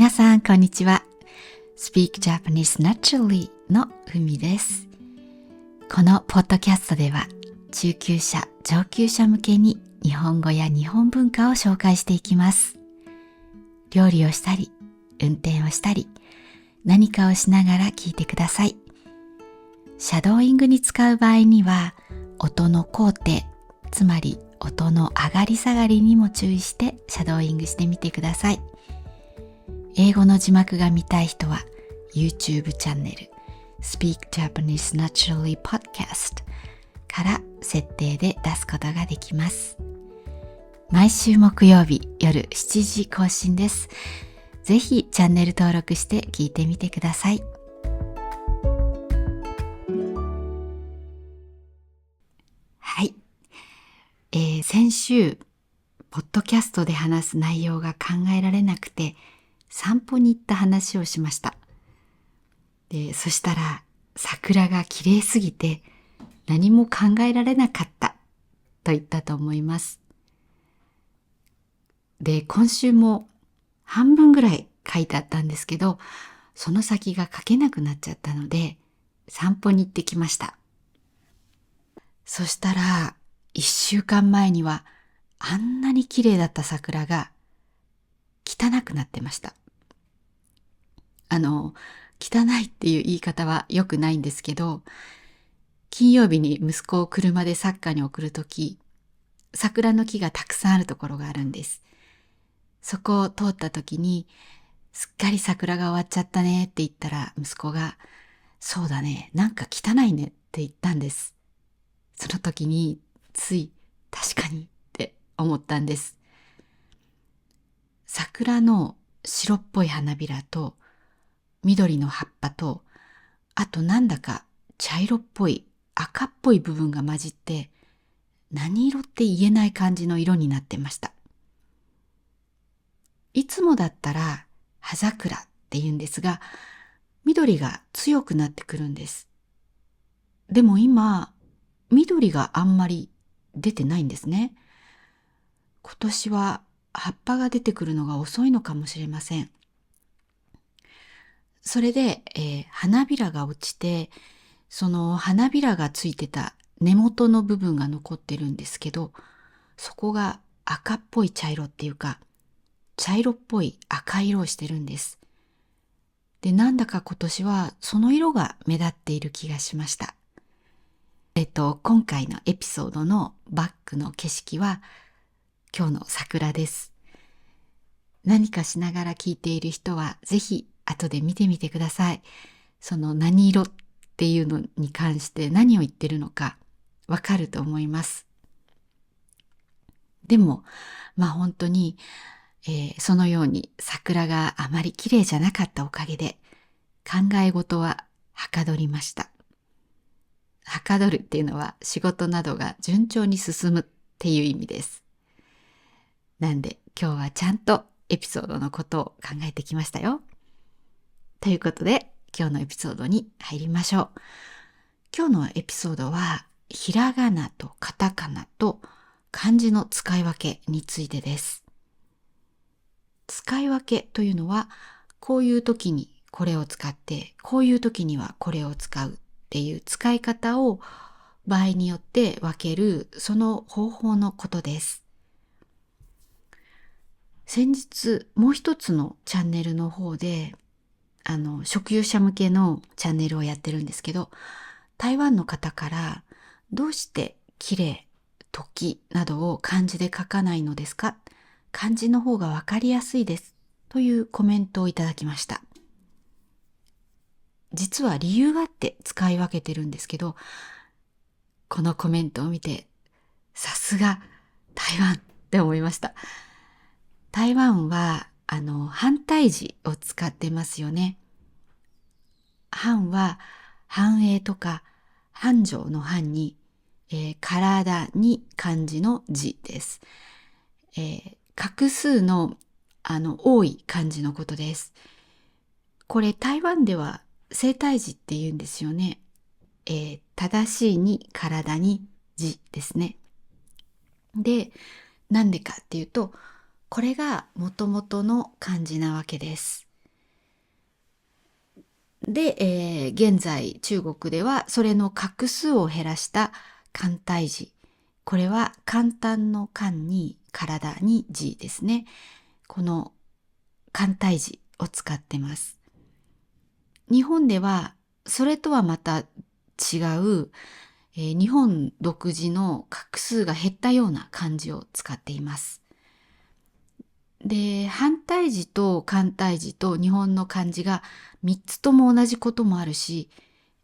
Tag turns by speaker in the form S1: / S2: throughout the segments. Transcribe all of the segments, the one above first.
S1: 皆さんこんにちは。Speak Japanese Naturally のふみです。このポッドキャストでは中級者、上級者向けに日本語や日本文化を紹介していきます。料理をしたり、運転をしたり、何かをしながら聞いてください。シャドーイングに使う場合には音の高低、つまり音の上がり下がりにも注意してシャドーイングしてみてください。英語の字幕が見たい人は YouTube チャンネル Speak Japanese Naturally Podcast から設定で出すことができます。毎週木曜日夜7時更新です。ぜひチャンネル登録して聞いてみてください。はい、先週ポッドキャストで話す内容が考えられなくて散歩に行った話をしました。そしたら桜が綺麗すぎて何も考えられなかったと言ったと思います。で、今週も半分ぐらい書いてあったんですけど、その先が書けなくなっちゃったので散歩に行ってきました。そしたら1週間前にはあんなに綺麗だった桜が汚くなってました。汚いっていう言い方は良くないんですけど、金曜日に息子を車でサッカーに送るとき、桜の木がたくさんあるところがあるんです。そこを通ったときに、すっかり桜が終わっちゃったねって言ったら、息子が、そうだね、なんか汚いねって言ったんです。その時に、つい、確かにって思ったんです。桜の白っぽい花びらと、緑の葉っぱと、あとなんだか茶色っぽい赤っぽい部分が混じって、何色って言えない感じの色になってました。いつもだったら葉桜って言うんですが、緑が強くなってくるんです。でも今、緑があんまり出てないんですね。今年は葉っぱが出てくるのが遅いのかもしれません。それで、花びらが落ちて、その花びらがついてた根元の部分が残ってるんですけど、そこが赤っぽい茶色っていうか、茶色っぽい赤色をしてるんです。で、なんだか今年はその色が目立っている気がしました。今回のエピソードのバックの景色は今日の桜です。何かしながら聞いている人はぜひ後で見てみてください。その何色っていうのに関して何を言ってるのかわかると思います。でも、本当に、そのように桜があまり綺麗じゃなかったおかげで考え事ははかどりました。はかどるっていうのは仕事などが順調に進むっていう意味です。なんで今日はちゃんとエピソードのことを考えてきましたよ。ということで今日のエピソードに入りましょう。今日のエピソードはひらがなとカタカナと漢字の使い分けについてです。使い分けというのはこういう時にこれを使ってこういう時にはこれを使うっていう使い方を場合によって分けるその方法のことです。先日もう一つのチャンネルの方で初級者向けのチャンネルをやってるんですけど、台湾の方からどうして綺麗、時などを漢字で書かないのですか？漢字の方がわかりやすいですというコメントをいただきました。実は理由があって使い分けてるんですけど、このコメントを見てさすが台湾って思いました。台湾は反対字を使ってますよね。反は繁栄とか繁盛の繁に、体に漢字の字です。画数の多い漢字のことです。これ台湾では正体字って言うんですよね。正しいに体に字ですね。で、なんでかっていうと、これが元々の漢字なわけです。で、現在中国ではそれの画数を減らした簡体字。これは簡単の簡に体に字ですね。この簡体字を使ってます。日本ではそれとはまた違う、日本独自の画数が減ったような漢字を使っています。で、反対字と簡体字と日本の漢字が3つとも同じこともあるし、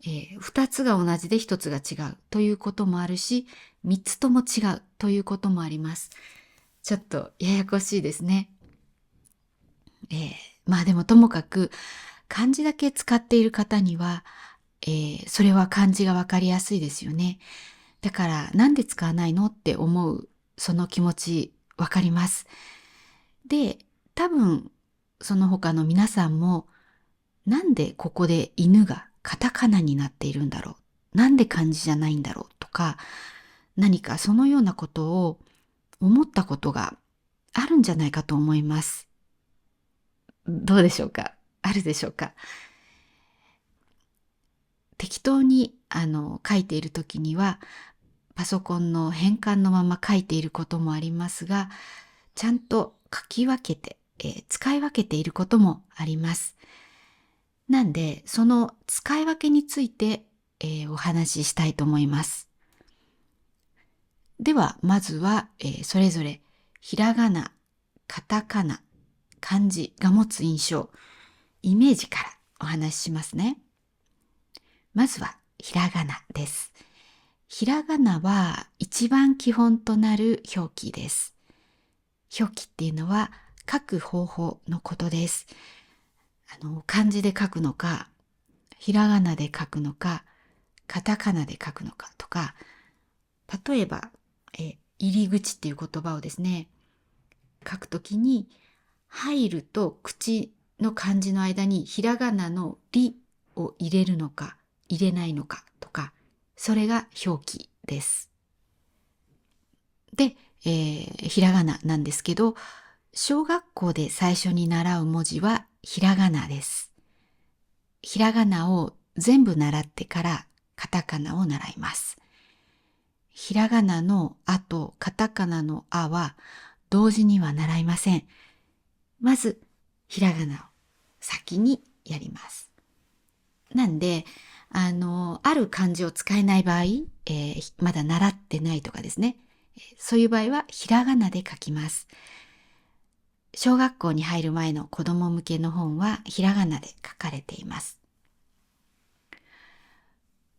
S1: 2つが同じで1つが違うということもあるし、3つとも違うということもあります。ちょっとややこしいですね。まあでもともかく漢字だけ使っている方には、それは漢字がわかりやすいですよね。だからなんで使わないのって思うその気持ちわかります。で、多分その他の皆さんもなんでここで犬がカタカナになっているんだろう。なんで漢字じゃないんだろうとか、何かそのようなことを思ったことがあるんじゃないかと思います。どうでしょうか？あるでしょうか？適当に書いている時にはパソコンの変換のまま書いていることもありますが、ちゃんと書き分けて、使い分けていることもあります。なんで、その使い分けについて、お話ししたいと思います。では、まずは、それぞれひらがな、カタカナ、漢字が持つ印象、イメージからお話ししますね。まずはひらがなです。ひらがなは一番基本となる表記です。表記っていうのは書く方法のことです。漢字で書くのか、ひらがなで書くのか、カタカナで書くのかとか、例えば、入り口っていう言葉をですね、書くときに、入ると口の漢字の間にひらがなのりを入れるのか、入れないのかとか、それが表記です。で、ひらがななんですけど、小学校で最初に習う文字はひらがなです。ひらがなを全部習ってからカタカナを習います。ひらがなのあとカタカナのあは同時には習いません。まずひらがなを先にやります。なんで、ある漢字を使えない場合、まだ習ってないとかですね。そういう場合はひらがなで書きます。小学校に入る前の子供向けの本はひらがなで書かれています。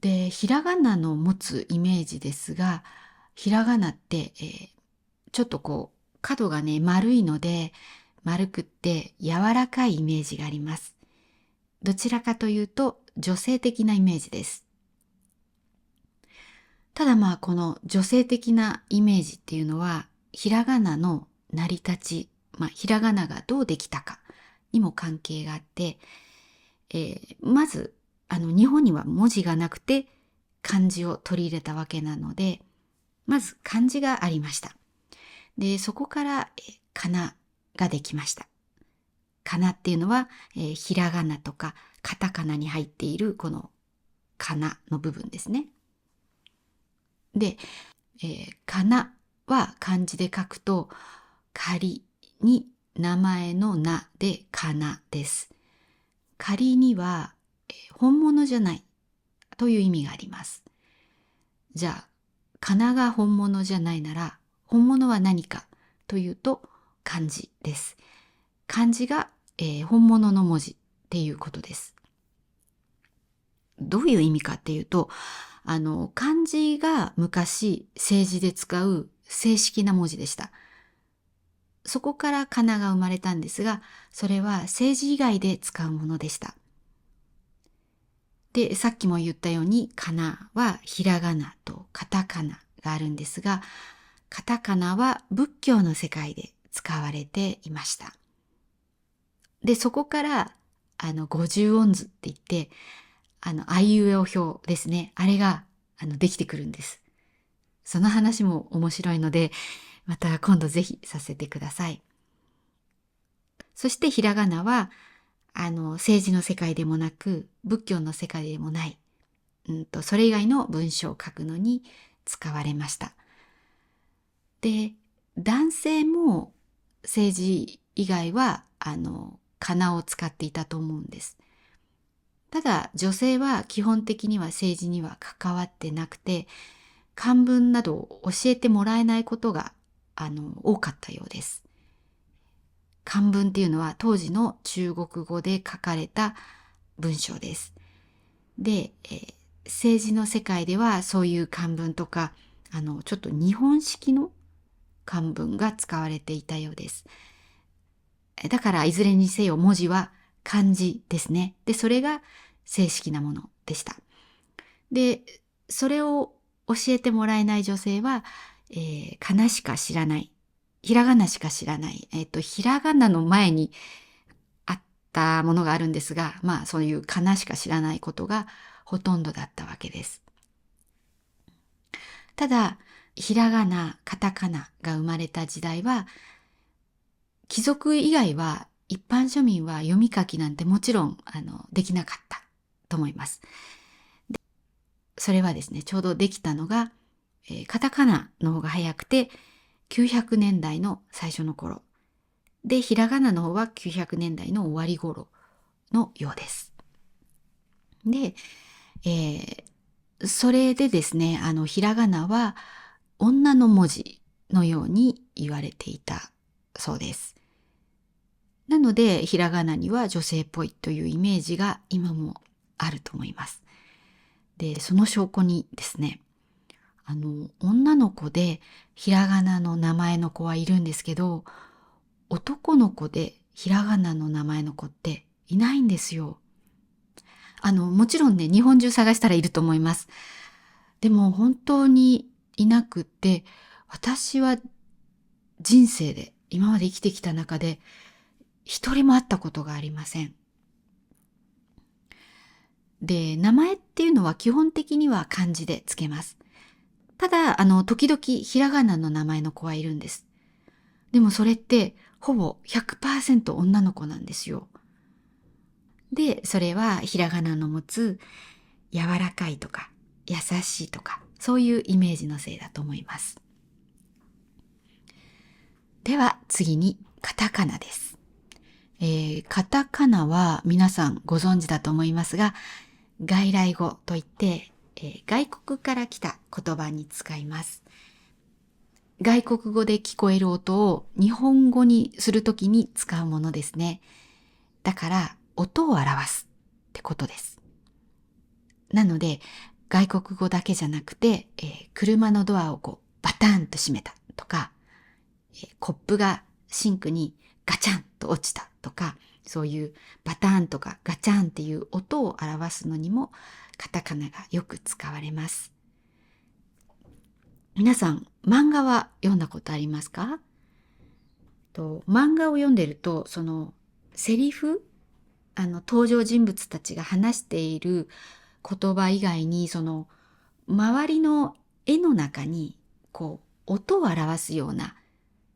S1: で、ひらがなの持つイメージですが、ひらがなって、ちょっとこう角がね丸いので丸くって柔らかいイメージがあります。どちらかというと女性的なイメージです。ただまあこの女性的なイメージっていうのはひらがなの成り立ち、ひらがながどうできたかにも関係があって、まず日本には文字がなくて漢字を取り入れたわけなので、まず漢字がありました。で、そこから、かなができました。かなっていうのは、ひらがなとかカタカナに入っているこのかなの部分ですね。で、かなは漢字で書くと、仮に名前の名でかなです。仮には、本物じゃないという意味があります。じゃあ、かなが本物じゃないなら、本物は何かというと漢字です。漢字が、本物の文字っていうことです。どういう意味かっていうと、漢字が昔政治で使う正式な文字でした。そこからかなが生まれたんですが、それは政治以外で使うものでした。で、さっきも言ったように、かなはひらがなとカタカナがあるんですが、カタカナは仏教の世界で使われていました。で、そこから、50音図って言って、あいうえお表ですね。あれが、できてくるんです。その話も面白いので、また今度ぜひさせてください。そしてひらがなは、政治の世界でもなく、仏教の世界でもない、それ以外の文章を書くのに使われました。で、男性も政治以外は、仮名を使っていたと思うんです。ただ、女性は基本的には政治には関わってなくて、漢文などを教えてもらえないことが、多かったようです。漢文っていうのは当時の中国語で書かれた文章です。で、政治の世界ではそういう漢文とか、ちょっと日本式の漢文が使われていたようです。だからいずれにせよ文字は漢字ですね。で、それが正式なものでした。で、それを教えてもらえない女性は、かなしか知らない。ひらがなしか知らない。ひらがなの前にあったものがあるんですが、まあそういうかなしか知らないことがほとんどだったわけです。ただ、ひらがな、カタカナが生まれた時代は、貴族以外は一般庶民は読み書きなんてもちろんできなかったと思います。それはですね、ちょうどできたのが、カタカナの方が早くて900年代の最初の頃。で、ひらがなの方は900年代の終わり頃のようです。で、それでですね、ひらがなは女の文字のように言われていたそうです。なので、ひらがなには女性っぽいというイメージが今もあると思います。で、その証拠にですね、女の子でひらがなの名前の子はいるんですけど、男の子でひらがなの名前の子っていないんですよ。もちろんね、日本中探したらいると思います。でも本当にいなくって、私は人生で今まで生きてきた中で一人も会ったことがありません。で、名前っていうのは基本的には漢字でつけます。ただ、時々ひらがなの名前の子はいるんです。でもそれってほぼ 100% 女の子なんですよ。で、それはひらがなの持つ柔らかいとか優しいとかそういうイメージのせいだと思います。では次にカタカナです。カタカナは皆さんご存知だと思いますが、外来語といって、外国から来た言葉に使います。外国語で聞こえる音を日本語にするときに使うものですね。だから音を表すってことです。なので外国語だけじゃなくて、車のドアをバタンと閉めたとか、コップがシンクにガチャンと落ちたとか、そういうバタンとかガチャンっていう音を表すのにもカタカナがよく使われます。皆さん漫画は読んだことありますか？漫画を読んでるとそのセリフ、登場人物たちが話している言葉以外にその周りの絵の中に音を表すような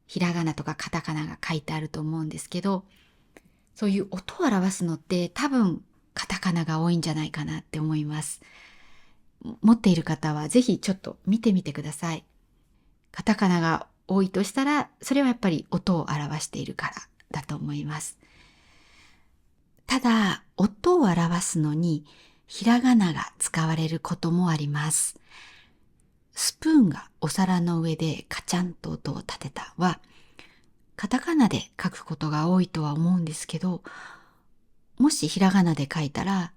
S1: ひらがなとかカタカナが書いてあると思うんですけど、そういう音を表すのって多分カタカナが多いんじゃないかなって思います。持っている方はぜひちょっと見てみてください。カタカナが多いとしたら、それはやっぱり音を表しているからだと思います。ただ、音を表すのにひらがなが使われることもあります。スプーンがお皿の上でカチャンと音を立てたは、カタカナで書くことが多いとは思うんですけど、もしひらがなで書いたら、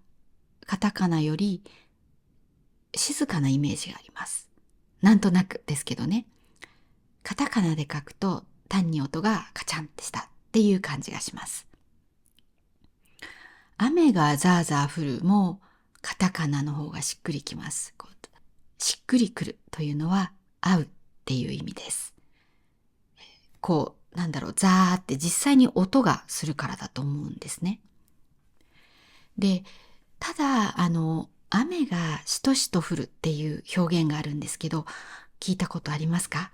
S1: カタカナより静かなイメージがあります。なんとなくですけどね。カタカナで書くと単に音がカチャンってしたっていう感じがします。雨がザーザー降るもカタカナの方がしっくりきます。しっくりくるというのは合うっていう意味です。ザーって実際に音がするからだと思うんですね。で、ただ、雨がしとしと降るっていう表現があるんですけど、聞いたことありますか？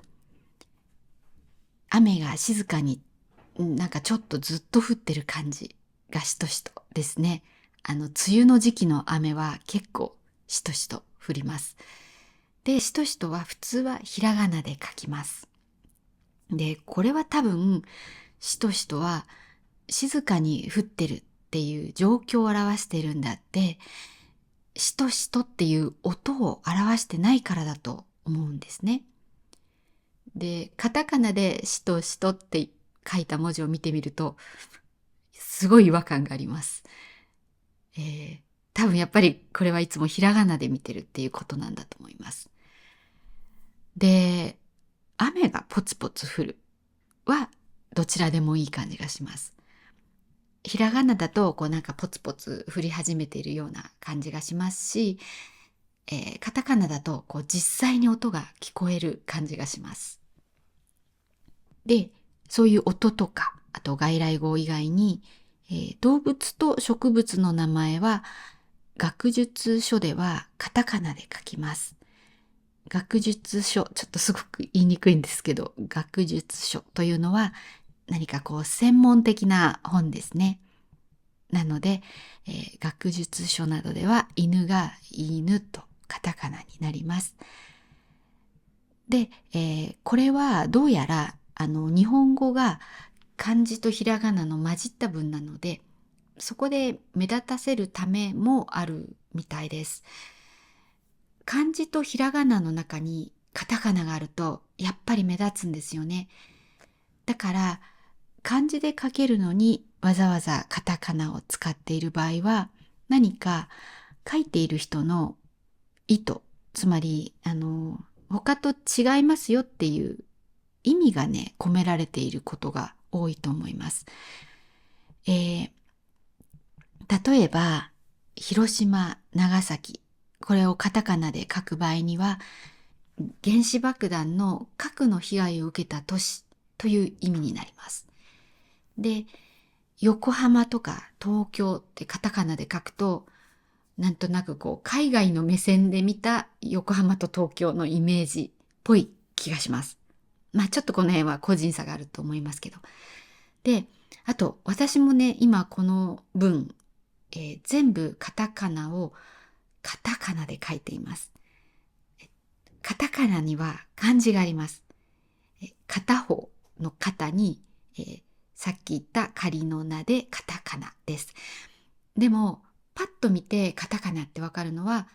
S1: 雨が静かに、なんかちょっとずっと降ってる感じがしとしとですね。梅雨の時期の雨は結構しとしと降ります。で、しとしとは普通はひらがなで書きます。で、これは多分、しとしとは静かに降ってるっていう状況を表しているんであって、しとしとっていう音を表してないからだと思うんですね。で、カタカナでしとしとって書いた文字を見てみると、すごい違和感があります。多分やっぱりこれはいつもひらがなで見てるっていうことなんだと思います。で、雨がポツポツ降るはどちらでもいい感じがします。ひらがなだとこうなんかポツポツ降り始めているような感じがしますし、カタカナだとこう実際に音が聞こえる感じがします。で、そういう音とか、あと外来語以外に、動物と植物の名前は学術書ではカタカナで書きます。学術書、ちょっとすごく言いにくいんですけど、学術書というのは何かこう専門的な本ですね。なので、学術書などでは犬が犬とカタカナになります。で、これはどうやら日本語が漢字とひらがなの混じった文なので、そこで目立たせるためもあるみたいです。漢字とひらがなの中にカタカナがあるとやっぱり目立つんですよね。だから漢字で書けるのにわざわざカタカナを使っている場合は、何か書いている人の意図、つまり他と違いますよっていう意味がね、込められていることが多いと思います。例えば広島、長崎、これをカタカナで書く場合には、原子爆弾の核の被害を受けた都市という意味になります。で、横浜とか東京ってカタカナで書くと、なんとなくこう海外の目線で見た横浜と東京のイメージっぽい気がします。まあちょっとこの辺は個人差があると思いますけど。で、あと私もね、今この文、全部カタカナをカタカナで書いています。カタカナには漢字があります。片方の肩に、さっき言った仮の名でカタカナです。でも、パッと見てカタカナってわかるのは、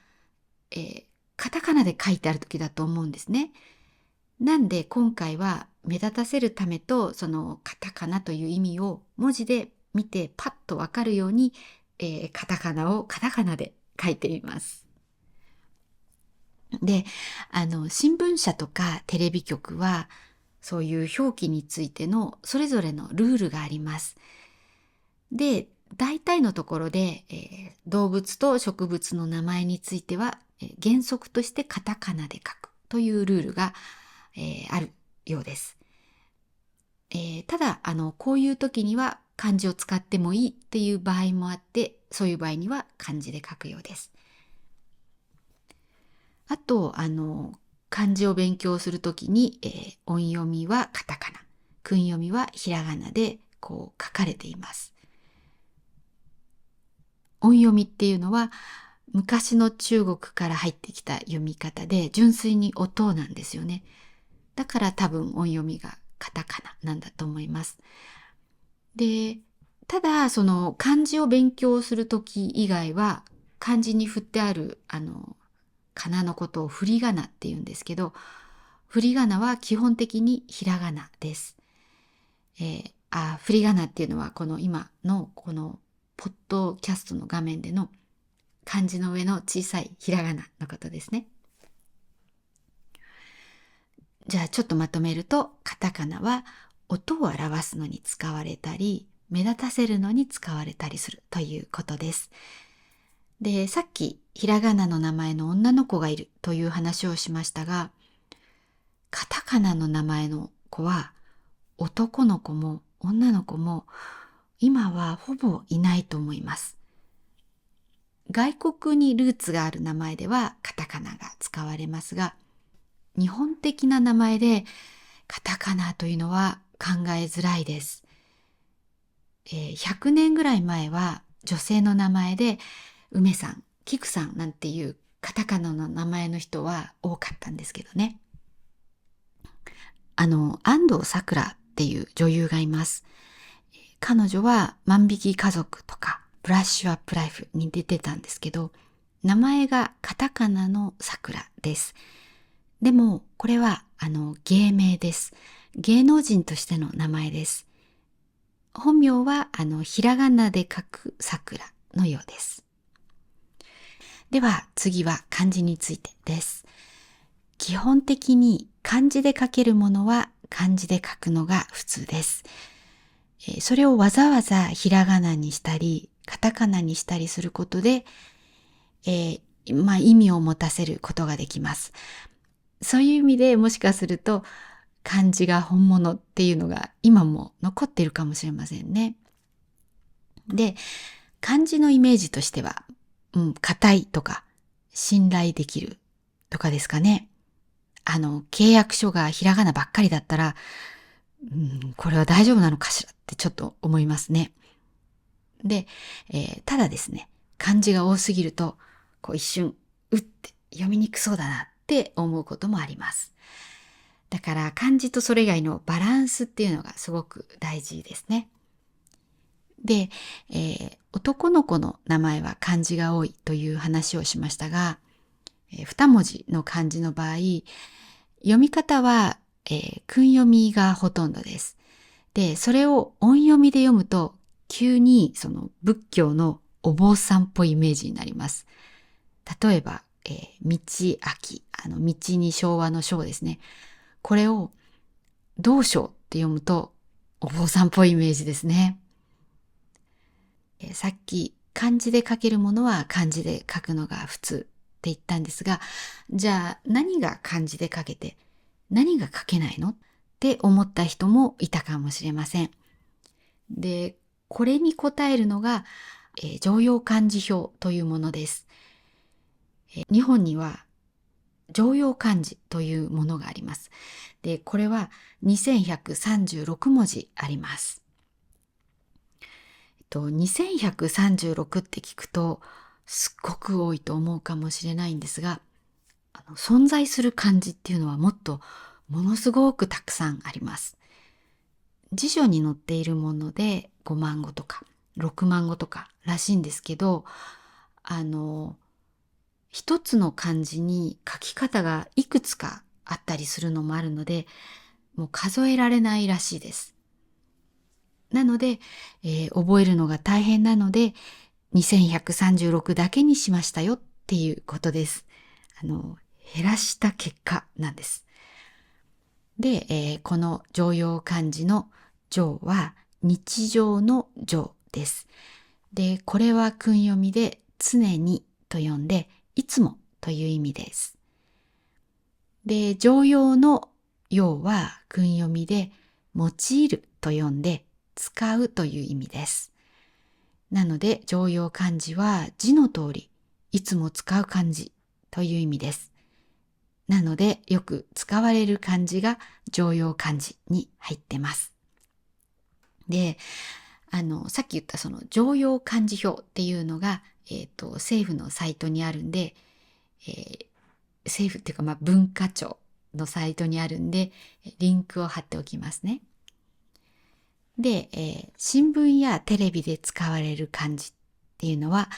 S1: カタカナで書いてある時だと思うんですね。なんで今回は目立たせるためと、そのカタカナという意味を文字で見てパッとわかるように、カタカナをカタカナで書いています。で、新聞社とかテレビ局は、そういう表記についてのそれぞれのルールがあります。で、大体のところで、動物と植物の名前については、原則としてカタカナで書くというルールが、あるようです。ただ、こういう時には漢字を使ってもいいっていう場合もあって、そういう場合には漢字で書くようです。あと、漢字を勉強するときに、音読みはカタカナ、訓読みはひらがなでこう書かれています。音読みっていうのは昔の中国から入ってきた読み方で純粋に音なんですよね。だから多分音読みがカタカナなんだと思います。で、ただその漢字を勉強するとき以外は漢字に振ってある仮名のことを振り仮名って言うんですけど、振り仮名は基本的にひらがなです。振り仮名っていうのはこの今のこのポッドキャストの画面での漢字の上の小さいひらがなのことですね。じゃあちょっとまとめると、カタカナは音を表すのに使われたり、目立たせるのに使われたりするということです。で、さっきひらがなの名前の女の子がいるという話をしましたが、カタカナの名前の子は男の子も女の子も今はほぼいないと思います。外国にルーツがある名前ではカタカナが使われますが、日本的な名前でカタカナというのは考えづらいです。100年ぐらい前は女性の名前で梅さん、菊さんなんていうカタカナの名前の人は多かったんですけどね。安藤サクラっていう女優がいます。彼女は万引き家族とかブラッシュアップライフに出てたんですけど、名前がカタカナのサクラです。でも、これは芸名です。芸能人としての名前です。本名はひらがなで書くサクラのようです。では次は漢字についてです。基本的に漢字で書けるものは漢字で書くのが普通です。それをわざわざひらがなにしたり、カタカナにしたりすることで、意味を持たせることができます。そういう意味でもしかすると漢字が本物っていうのが今も残っているかもしれませんね。で、漢字のイメージとしては、硬いとか信頼できるとかですかね。契約書がひらがなばっかりだったら、これは大丈夫なのかしらってちょっと思いますね。で、ただですね、漢字が多すぎると、一瞬、うって読みにくそうだなって思うこともあります。だから漢字とそれ以外のバランスっていうのがすごく大事ですね。で、男の子の名前は漢字が多いという話をしましたが、二文字の漢字の場合、読み方は、訓読みがほとんどです。で、それを音読みで読むと、急にその仏教のお坊さんっぽいイメージになります。例えば、道秋、道に昭和の昭ですね。これを道昭って読むと、お坊さんっぽいイメージですね。さっき漢字で書けるものは漢字で書くのが普通って言ったんですが、じゃあ何が漢字で書けて何が書けないのって思った人もいたかもしれません。で、これに答えるのが、常用漢字表というものです。日本には常用漢字というものがあります。で、これは2136文字あります。2136って聞くとすっごく多いと思うかもしれないんですが、存在する漢字っていうのはもっとものすごくたくさんあります。辞書に載っているもので5万語とか6万語とからしいんですけど、一つの漢字に書き方がいくつかあったりするのもあるので、もう数えられないらしいです。なので、覚えるのが大変なので、2136だけにしましたよっていうことです。減らした結果なんです。で、この常用漢字の常は日常の常です。で、これは訓読みで常にと読んで、いつもという意味です。で、常用の用は訓読みで用いると読んで使うという意味です。なので常用漢字は字の通りいつも使う漢字という意味です。なのでよく使われる漢字が常用漢字に入ってます。で、さっき言ったその常用漢字表っていうのが、政府のサイトにあるんで、政府っていうか文化庁のサイトにあるんで、リンクを貼っておきますね。で、新聞やテレビで使われる漢字っていうのは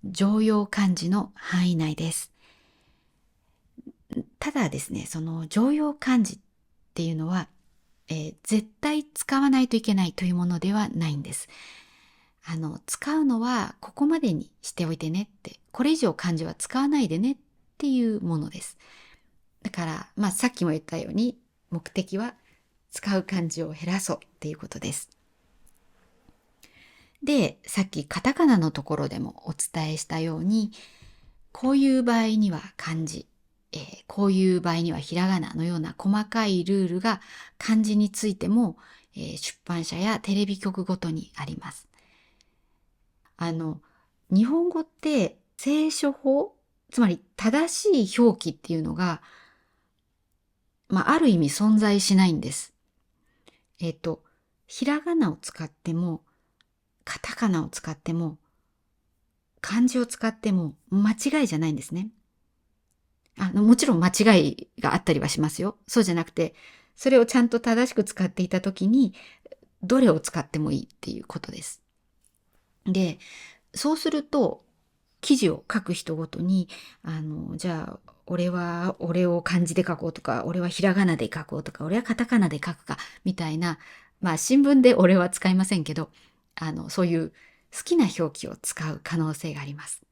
S1: 常用漢字の範囲内です。ただですね、その常用漢字っていうのは、絶対使わないといけないというものではないんです。使うのはここまでにしておいてねって、これ以上漢字は使わないでねっていうものです。だから、さっきも言ったように目的は使う漢字を減らそうっていうことです。で、さっきカタカナのところでもお伝えしたように、こういう場合には漢字、こういう場合にはひらがなのような細かいルールが漢字についても、出版社やテレビ局ごとにあります。日本語って清書法、つまり正しい表記っていうのが、ある意味存在しないんです。ひらがなを使ってもカタカナを使っても、漢字を使っても間違いじゃないんですね。もちろん間違いがあったりはしますよ。そうじゃなくて、それをちゃんと正しく使っていたときに、どれを使ってもいいっていうことです。で、そうすると、記事を書く人ごとに、じゃあ、俺を漢字で書こうとか、俺はひらがなで書こうとか、俺はカタカナで書くか、みたいな、新聞で俺は使いませんけど、そういう好きな表記を使う可能性があります。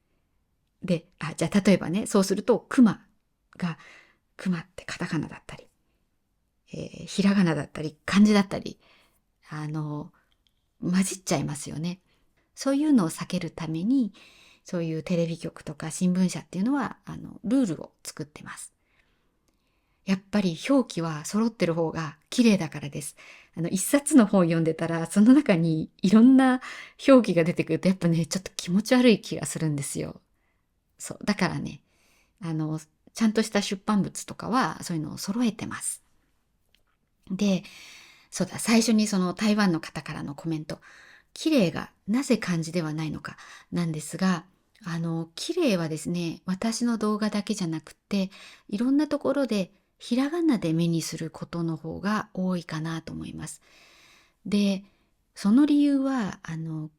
S1: で、じゃあ例えばね、そうすると、が、熊ってカタカナだったり、ひらがなだったり、漢字だったり、混じっちゃいますよね。そういうのを避けるために、そういうテレビ局とか新聞社っていうのは、ルールを作ってます。やっぱり表記は揃ってる方が綺麗だからです。一冊の本を読んでたら、その中にいろんな表記が出てくると、やっぱね、ちょっと気持ち悪い気がするんですよ。そう。だからね、ちゃんとした出版物とかは、そういうのを揃えてます。で、そうだ、最初にその台湾の方からのコメント。綺麗がなぜ漢字ではないのかなんですが、綺麗はですね、私の動画だけじゃなくて、いろんなところでひらがなで目にすることの方が多いかなと思います。で、その理由は、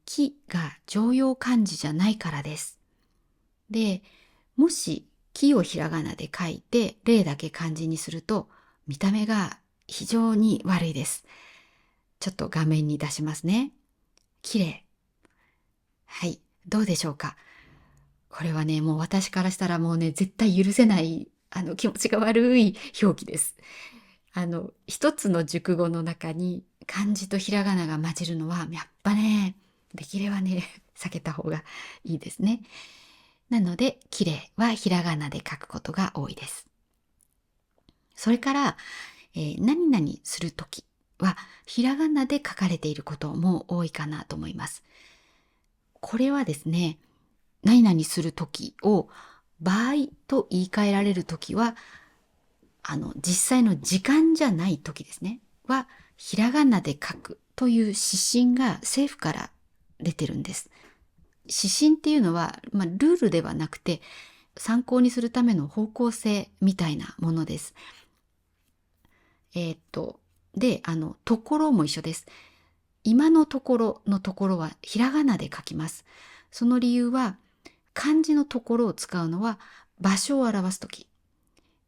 S1: 木が常用漢字じゃないからです。で、もし木をひらがなで書いて、例だけ漢字にすると、見た目が非常に悪いです。ちょっと画面に出しますね。綺麗。はい。どうでしょうか。これはね、もう私からしたらもうね、絶対許せない、気持ちが悪い表記です。一つの熟語の中に漢字とひらがなが混じるのは、やっぱね、できればね、避けた方がいいですね。なので、綺麗はひらがなで書くことが多いです。それから、何々するときは、ひらがなで書かれていることも多いかなと思います。これはですね、何々するときを場合と言い換えられるときは、実際の時間じゃないときですね、は、ひらがなで書くという指針が政府から出てるんです。指針っていうのは、ルールではなくて、参考にするための方向性みたいなものです。で、ところも一緒です。今のところのところはひらがなで書きます。その理由は、漢字のところを使うのは場所を表すとき。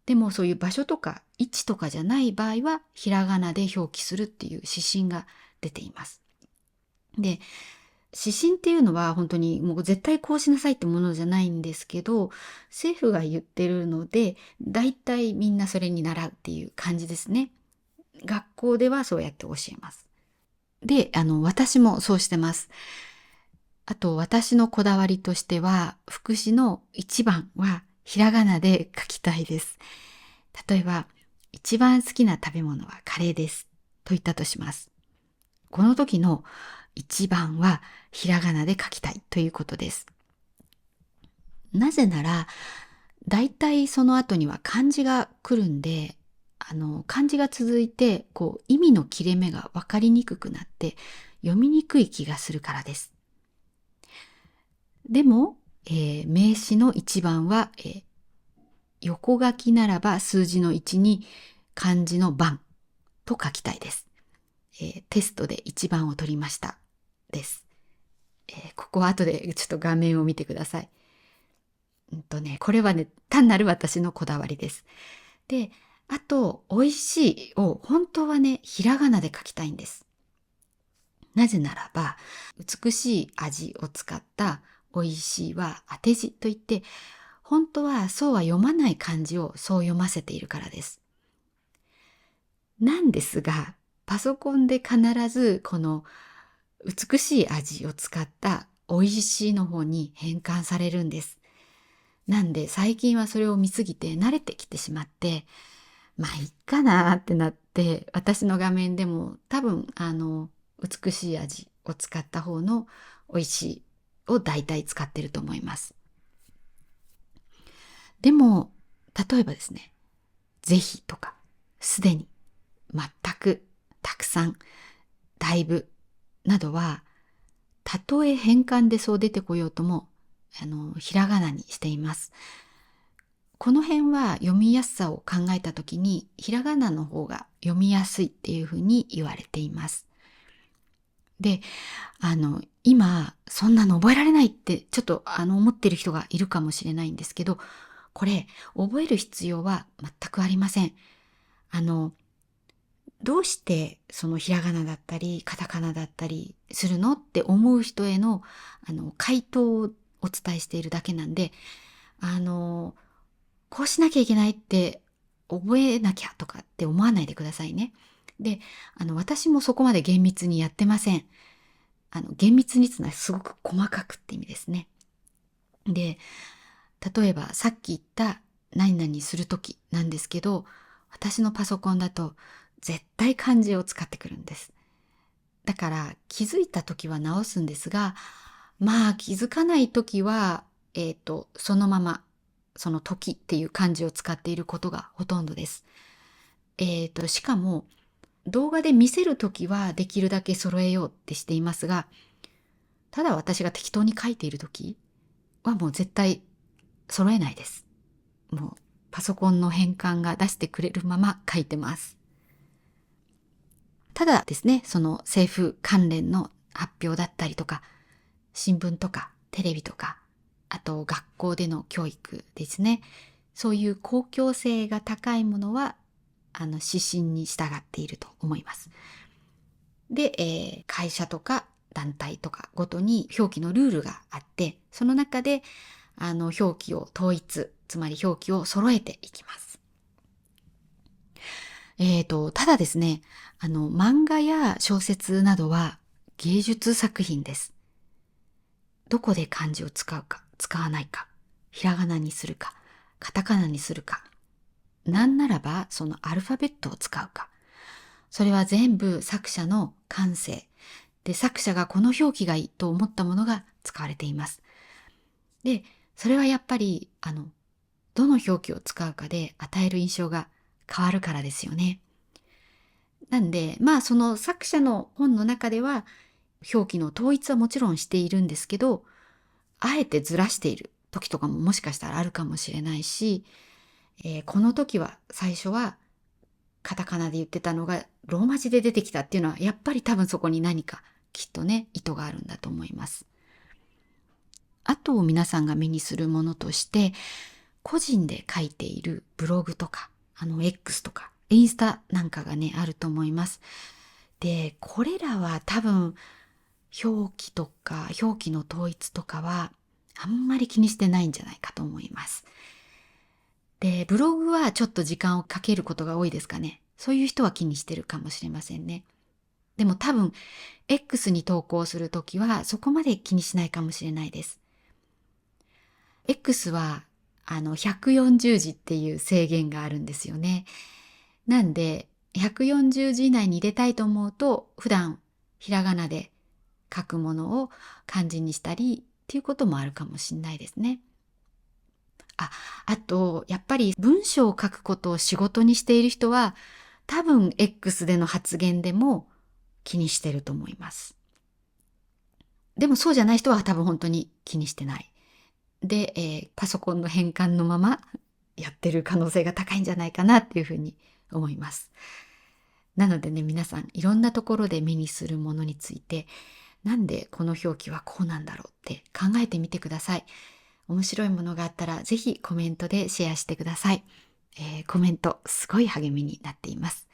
S1: でもそういう場所とか位置とかじゃない場合はひらがなで表記するっていう指針が出ています。で、指針っていうのは本当にもう絶対こうしなさいってものじゃないんですけど、政府が言ってるので、だいたいみんなそれに習うっていう感じですね。学校ではそうやって教えます。で、私もそうしてます。あと、私のこだわりとしては、副詞の一番はひらがなで書きたいです。例えば、一番好きな食べ物はカレーです。と言ったとします。この時の一番はひらがなで書きたいということです。なぜなら、だいたいその後には漢字が来るんで、漢字が続いて、意味の切れ目がわかりにくくなって、読みにくい気がするからです。でも、名詞の一番は、横書きならば数字の1に漢字の番と書きたいです。テストで一番を取りましたです。ここは後でちょっと画面を見てください。これはね、単なる私のこだわりです。で、あと、美味しいを本当はね、ひらがなで書きたいんです。なぜならば、美しい味を使った美味しいは当て字といって、本当はそうは読まない漢字をそう読ませているからです。なんですが、パソコンで必ずこの美しい味を使った美味しいの方に変換されるんです。なんで最近はそれを見すぎて慣れてきてしまって、いっかなーってなって、私の画面でも多分美しい味を使った方の美味しいを大体使ってると思います。でも、例えばですね、ぜひとか、すでに、全く、たくさん、だいぶなどは、たとえ変換でそう出てこようとも、ひらがなにしています。この辺は読みやすさを考えたときに、ひらがなの方が読みやすいっていうふうに言われています。で、今、そんなの覚えられないってちょっと思ってる人がいるかもしれないんですけど、これ、覚える必要は全くありません。どうしてそのひらがなだったり、カタカナだったりするのって思う人への、回答をお伝えしているだけなんで、こうしなきゃいけないって覚えなきゃとかって思わないでくださいね。で、私もそこまで厳密にやってません。厳密にっていうのはすごく細かくって意味ですね。で、例えばさっき言った何々するときなんですけど、私のパソコンだと絶対漢字を使ってくるんです。だから気づいたときは直すんですが、まあ気づかないときは、そのままその時っていう漢字を使っていることがほとんどです。しかも動画で見せるときはできるだけ揃えようってしていますが、ただ私が適当に書いているときはもう絶対揃えないです。もうパソコンの変換が出してくれるまま書いてます。ただですね、その政府関連の発表だったりとか、新聞とかテレビとか、あと学校での教育ですね。そういう公共性が高いものは、指針に従っていると思います。で、会社とか団体とかごとに表記のルールがあって、その中で、表記を統一、つまり表記を揃えていきます。ただですね、漫画や小説などは芸術作品です。どこで漢字を使うか、使わないか、ひらがなにするか、カタカナにするか、なんならばそのアルファベットを使うか。それは全部作者の感性。で、作者がこの表記がいいと思ったものが使われています。で、それはやっぱり、どの表記を使うかで与える印象が変わるからですよね。なんで、まあその作者の本の中では表記の統一はもちろんしているんですけど、あえてずらしている時とかももしかしたらあるかもしれないし、この時は最初はカタカナで言ってたのがローマ字で出てきたっていうのはやっぱり多分そこに何かきっとね意図があるんだと思います。あと皆さんが目にするものとして個人で書いているブログとかX とかインスタなんかがねあると思います。で、これらは多分表記とか表記の統一とかはあんまり気にしてないんじゃないかと思います。で、ブログはちょっと時間をかけることが多いですかね。そういう人は気にしてるかもしれませんね。でも多分 X に投稿するときはそこまで気にしないかもしれないです。X は140字っていう制限があるんですよね。なんで140字以内に入れたいと思うと普段ひらがなで書くものを漢字にしたりっていうこともあるかもしれないですね。あと、やっぱり文章を書くことを仕事にしている人は、多分 X での発言でも気にしてると思います。でもそうじゃない人は多分本当に気にしてない。で、パソコンの変換のままやってる可能性が高いんじゃないかなっていうふうに思います。なのでね、皆さんいろんなところで目にするものについて、なんでこの表記はこうなんだろうって考えてみてください。面白いものがあったらぜひコメントでシェアしてください。コメントすごい励みになっています。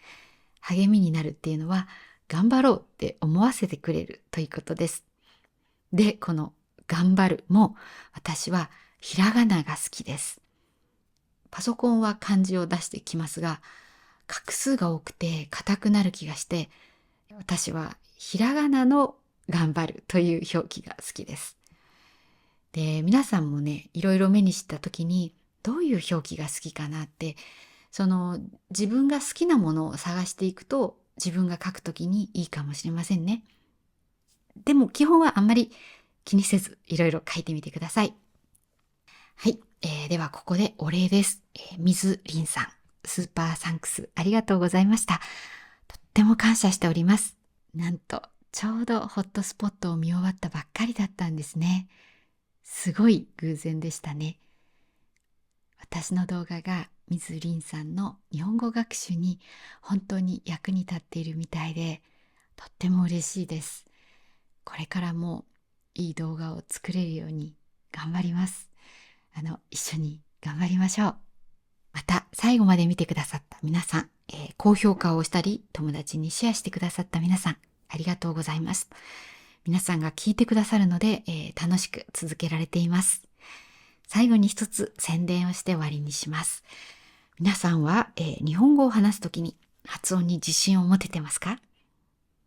S1: 励みになるっていうのは頑張ろうって思わせてくれるということです。で、この頑張るも私はひらがなが好きです。パソコンは漢字を出してきますが、画数が多くて硬くなる気がして、私はひらがなの頑張るという表記が好きです。で、皆さんもね、いろいろ目にした時にどういう表記が好きかなって、自分が好きなものを探していくと自分が書くときにいいかもしれませんね。でも基本はあんまり気にせずいろいろ書いてみてください。はい、ではここでお礼です。水凛さん、スーパーサンクスありがとうございました。とっても感謝しております。なんとちょうどホットスポットを見終わったばっかりだったんですね。すごい偶然でしたね。私の動画が水凛さんの日本語学習に本当に役に立っているみたいで、とっても嬉しいです。これからもいい動画を作れるように頑張ります。一緒に頑張りましょう。また最後まで見てくださった皆さん、高評価をしたり友達にシェアしてくださった皆さん、ありがとうございます。皆さんが聞いてくださるので、楽しく続けられています。最後に一つ宣伝をして終わりにします。皆さんは、日本語を話すときに発音に自信を持ててますか？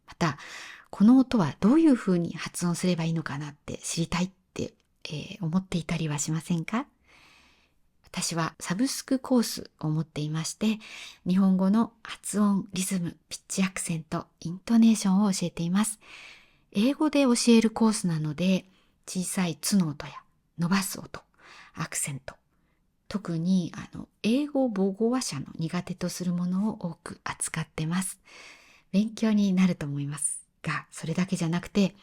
S1: また、この音はどういうふうに発音すればいいのかなって知りたいって、思っていたりはしませんか？私はサブスクコースを持っていまして、日本語の発音、リズム、ピッチアクセント、イントネーションを教えています。英語で教えるコースなので、小さいつの音や伸ばす音、アクセント、特に英語母語話者の苦手とするものを多く扱ってます。勉強になると思いますが、それだけじゃなくて、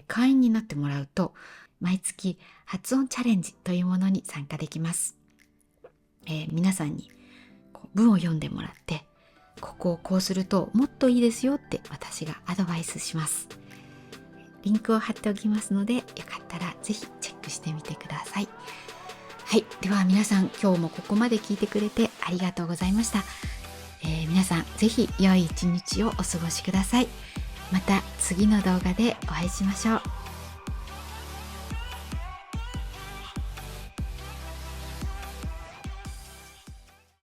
S1: 会員になってもらうと、毎月発音チャレンジというものに参加できます。皆さんに文を読んでもらって、ここをこうするともっといいですよって私がアドバイスします。リンクを貼っておきますので、よかったらぜひチェックしてみてください。はい、では皆さん、今日もここまで聞いてくれてありがとうございました。皆さんぜひ良い一日をお過ごしください。また次の動画でお会いしましょう。